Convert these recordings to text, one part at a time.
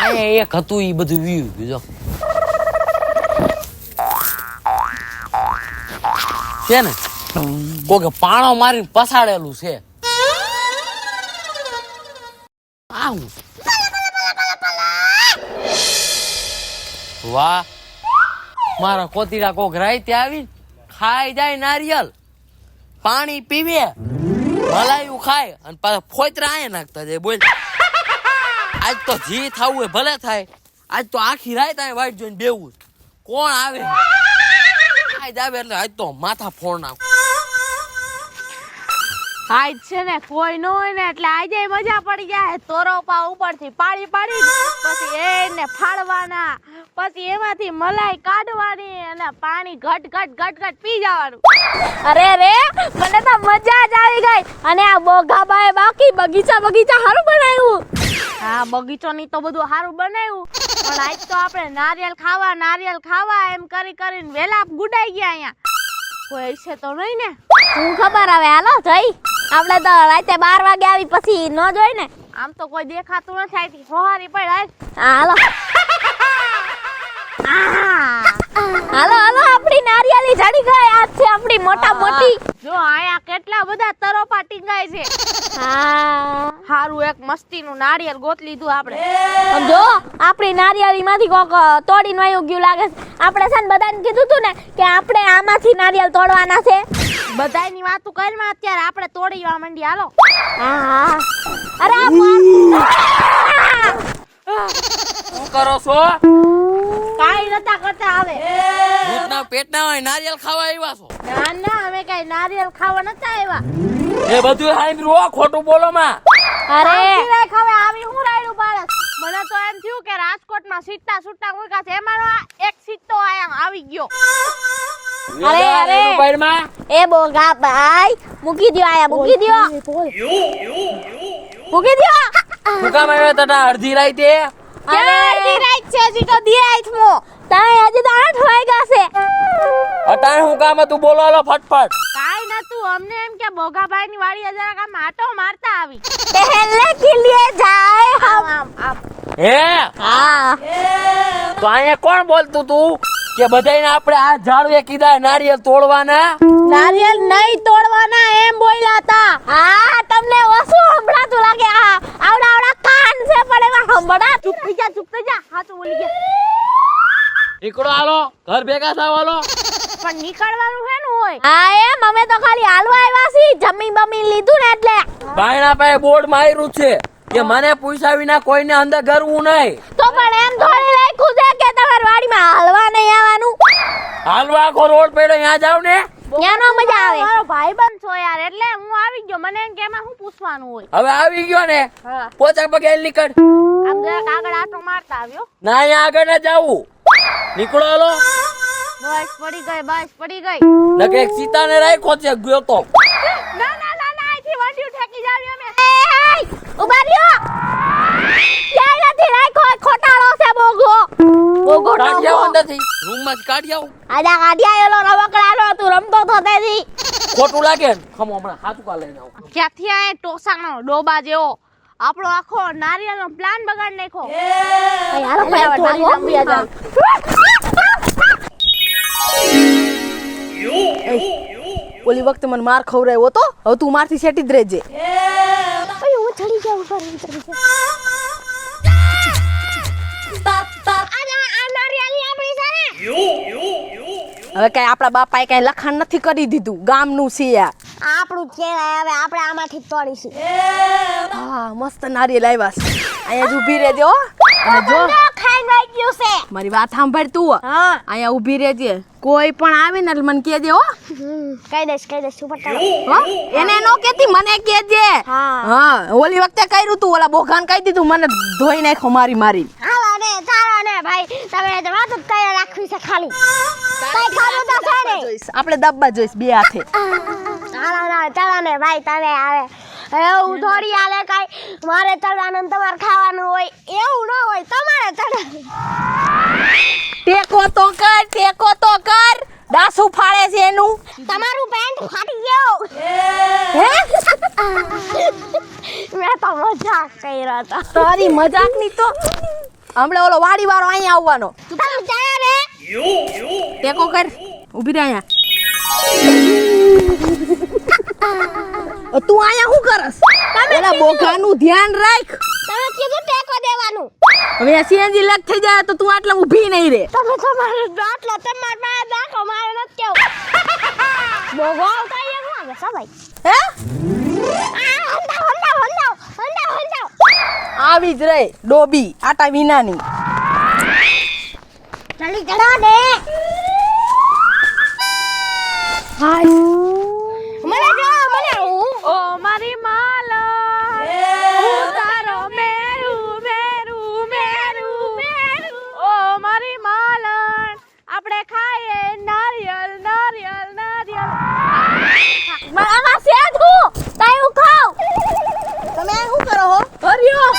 આયા એક હતું ઈ બધું વીયું ગયું છે ને કોકે પાણો મારીને પસાડેલું છે. આવું વાહ મારા કોતીડા કોક રાઈતે આવી ખાઈ જાય નારિયેલ પાણી પીવે ભલાયું ખાય અને પાછા ફોતરા આયા નાખતા જાય. બોલ આજ તો જી થાવું હોય ભલે થાય. આજ તો આખી રાત આ વાઈટ જોઈને બેવું કોણ આવે આજ આવે એટલે આજ તો માથા ફોડ નાખ. આજ છે ને કોઈ ન હોય ને એટલે આજે મજા પડી જાય. તોરોપા ઉપરથી પાડી પાડી પછી એને ફાડવાના પછી એમાંથી મલાઈ કાઢવાની અને પાણી ઘટ ઘટ ઘટ ઘટ પી જવાનું. અરે રે મને તો મજા જ આવી ગઈ. અને આ બોગાબાએ બાકી બગીચા સારું બનાવ્યું. હા બગીચોની તો બધું સારું બનાવ્યું પણ આજ તો આપણે નારિયેલ ખાવા એમ કરી કરીને વેલા ગુડાઈ ગયા. અહીંયા કોઈ છે તો નહીં ને? હું ખબર હવે હાલો જઈ આપણે તો રાતે 12 વાગે આવી પછી ન જોઈ ને. આમ તો કોઈ દેખાતું નથી. આથી હોહારી પડ હાલો હાલો આપણી નારિયેળી જડી ગઈ. આજ છે આપણી મોટા મોટી. જો આયા કેટલા બધા તરોપા ટીંગાય છે. હા હારું એક મસ્તીનું નારિયેળ ગોત લીધું આપણે. જો આપણી નારિયેળીમાંથી કોક તોડીને વાયું ગયું લાગે છે. આપણે છે ને બધાને કીધું તું ને કે આપણે આમાંથી નારિયેળ તોડવાના છે. બધાની વાતો કરીમાં અત્યારે આપણે તોડીવા માંડી. હાલો હા અરે શું કરો છો? કાઈ નતા કરતા. આવે ભૂતના પેટના હોય નારિયેળ ખાવા આવ્યા છો? ના અમે કઈ નારિયેળ ખાવા નતા આવ્યા. એ બધું સાંભળ્યું ખોટું બોલો માં. અરે હવે આવી હું રાયડું બાળક. મને તો એમ થયું કે રાજકોટમાં સીટા છૂટા મુકા છે એમાંનો એક સીટો આવી ગયો. અરે એ બોગા ભાઈ મૂકી દો આયા મૂકી દો. મુકામ આવ્યો તટા અડધી રાતે. અડધી રાત છે હજી તો દિરાત મો. તાય હજી તો 8 વાગ્યા છે. અટાણે હું કામ હતું બોલો હાલો ફટફટ. કાઈ નતું અમને એમ કે બોગાભાઈ ની વાડી જરા કામ આટો મારતા આવી. પહેલે કે લીએ જાય હમ હે હા તો અહીંયા કોણ બોલતું તું કે બધાયને આપણે આ ઝાડવે કીધા નારિયેળ તોડવાના? નારિયેળ નહીં તોડવાના એમ બોલ્યા હતા. હા તમને ઓછું સંભળાતું લાગે. આ આવડા કાન છે પણ એમાં સંભળા. ચૂપ થઈ જા હાચું બોલી ગયા. નીકળો હાલો ઘર ભેગા થાવ હાલો. પણ નીકળવાનું છે ને હોય. હા એમ અમે તો ખાલી હાલવા આવ્યા છીએ. જમી બમી લીધું ને એટલે. બાયણા પાસે બોર્ડ માર્યું છે કે મને પૂછ્યા વિના કોઈને અંદર ગરવું નહીં. તો પણ એમ થોડી લખ્યું છે કે તમારી વાડીમાં હાલવા નહીં આવવાનું. હાલવા આખો રોડ પડ્યો ત્યાં જાવ ને ત્યાંનો મજા આવે. મારો ભાઈબંધ છો યાર એટલે હું આવી ગયો. મને એમ કે એમાં શું પૂછવાનું હોય. હવે આવી ગયો ને પોચા પગે નીકળ. આમ જરાક આગળ આટો મારતા આવ્યો. ના અહીંયા આગળ ન જાવું. નીકળો હાલો. બસ પડી ગઈ. નકે એક સીતાને રાખ્યો છે ગયો તો. ના અહીંથી વાંડ્યું ઠેકી જાવી અમે. ઉભા રહ્યો. ક્યાંય નથી રાખ્યો. ખોટાળો છે બોગો કાઢી આવો અંદરથી રૂમમાં જ કાઢી આવો. આજા કાઢી આવેલો રવકડાનો તું રમતો થતો હતી. ખોટું લાગે ને ખમો હમણાં હાથુકા લઈને આવો. ક્યાંથી આ ટોસાનો ડોબા જેવો આપણો આખો નારિયેળનો પ્લાન બગાડ નાખ્યો. ઓલી વખતે મને માર ખવરાયો તો હવે તું મારથી સેટી જ રહેજે. હું ચડી જાઉં ઉપર હવે કઈ આપણા બાપાએ કઈ લખાણ નથી કરી દીધું. ગામનું છે યાર આપણું કહેવાય. હવે આપણે આમાંથી તોડીશું. હા મસ્ત નારિયેળ આવ્યા છે. અહીંયા જ ઊભી રહેજે હો. અને જો ખાઈ નાઈ ગયું છે. મારી વાત સાંભળ તું. હા અહીંયા ઊભી રહેજે. કોઈ પણ આવે ને મને કહેજે હો. કહી દઈશ સુપર હો એને નો કહેતી મને કહેજે. હા ઓલી વખતે કર્યું તું ઓલા બોઘાન કહી દીધું મને ધોઈ નાખ્યો મારી. હાલો ને ચાલો ને ભાઈ તમે વાત જ કરી રાખવી છે ખાલી. કઈ ખાવું તો છે ને આપણે દબ્બા જોઈશ બે હાથે. ચાલો ને ભાઈ તમે આવે એવું થોડી હાલે. કઈ મારે ચડવાનું તમારે ખાવાનું હોય એવું ન હોય. તમારે ચડવાનું. ટેકો તો કર. દાસુ ફાળે છે એનું. તમારું પેન્ટ ફાટી ગયો. મેં તો મજાક કર્યો હતો. તારી મજાક ની તો હમણાં ઓલો વાડી વાળો અહીંયા આવવાનો તમે જાય રે ટેકો કર ઊભી રહે અહીંયા તું અહીંયા શું કરસ ઓલા બોઘાનું ધ્યાન રાખ તમે કીધું ટેકો દેવાનું હવે આ સીએનજી લગ થઈ જાય તો તું આટલા ઊભી નહીં રે તમે તમારો દાખલો તમાર પાસે દાખલો મારે નથી કેવું બોગો કઈ હું આવે સવાઈ હે હંડાવ આવી જ રે ડોબી આટા વિનાની જલ્દી ચડો દે હાય મને ઓ મારી માલા તારો મેરુ ઓ મારી માલણ આપણે ખાઈએ નારિયેલ આમાં સેજ હું તાયું ખાવ તમે શું કરો હો હરિયો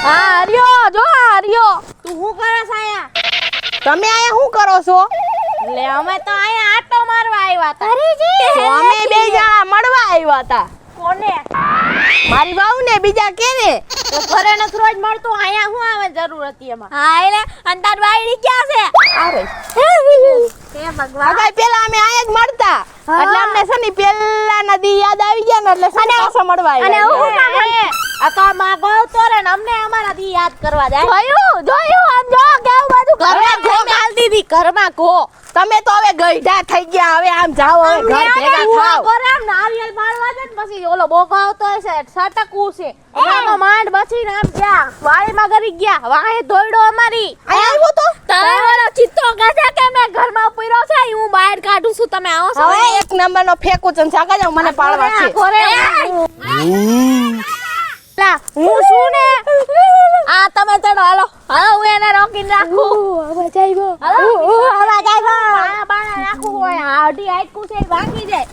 હા હરિયો જો હરિયો તું શું કરસ આયા તમે અહીંયા શું કરો છો લે અમે તો આયા આટો મારવા આવ્યા હતા તો અમે બે જણા મળવા આવ્યા હતા કોને મારી વહુ ને બીજા કેને તો ઘરે ન રોજ મળતું આયા શું આવે જરૂર હતી એમાં હા એટલે અંતાર વાયડી ક્યાં છે આવે હે ભગવાન અગાઈ પેલા અમે આયા જ મળતા એટલે અમને છે ને પેલા નદી યાદ આવી ગયા ને એટલે સને પાછા મળવા અને આવ્યા હું કામ આ તો માં ગૌ તો રે ને અમને અમારા દી યાદ કરવા જાય જોયું આમ જો કેવું બધું ઘરમાં ઘો ગાલ દીધી ઘરમાં ઘો તમે તો હવે ગઈઢા થઈ ગયા હવે આમ જાઓ હવે ઘર ભેગા થાવ આમ નારિયેલ પાડવા છે ને પછી ઓલો બોકો આવતો હશે સટકવું છે આમાં માંડ બચીને આમ ગયા વાડીમાં ગરી ગયા વાહે દોડ્યો અમારી અહીંયા આવ્યો તો તારો ચિત્તો કહે કે મેં ઘરમાં પૂર્યો છે હું બહાર કાઢું છું તમે આવો છો હવે એક નંબર નો ફેંકું છે જાગા જાવ મને પાડવા છે લા હું શું ને આ તમે ચડો હાલો હાલો હું એને રોકીને રાખું અવાજ આવ્યો હાલો અવાજ આવ્યો બાણા રાખું હોય હાડી આટકું છે ભાગી જાય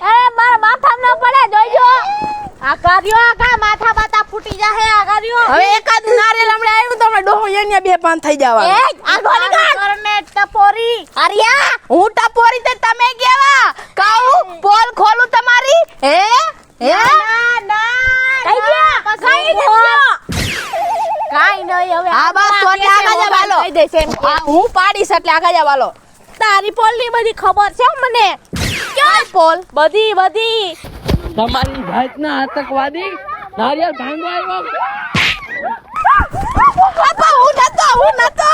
અરે મારા માથામાં ન પડે જોઈજો આ કર્યો કા માથા બાતા ફૂટી જાહે આ કર્યો હવે એકાદ નારિયેલ હમણે આવ્યું તો અમે ડોહો એને બે પાન થઈ જવા એ આ ગોલી કરને ટપોરી અરિયા હું ટપોરી તે તમે કેવા કાઉ પોલ ખોલું તમારી હે ના કઈ ગયા કઈ ગયો કાઈ નહીં હવે આ બસ તો એટલે આગળ જા વાલો કહી દેશે એમ આ હું પાડીશ એટલે આગળ જા વાલો તારી પોલની બધી ખબર છે મને ક્યાં પોલ બધી તમારી જાતના આતંકવાદી નારિયેળ ભાંગવા આવ્યો બાપા હું નતો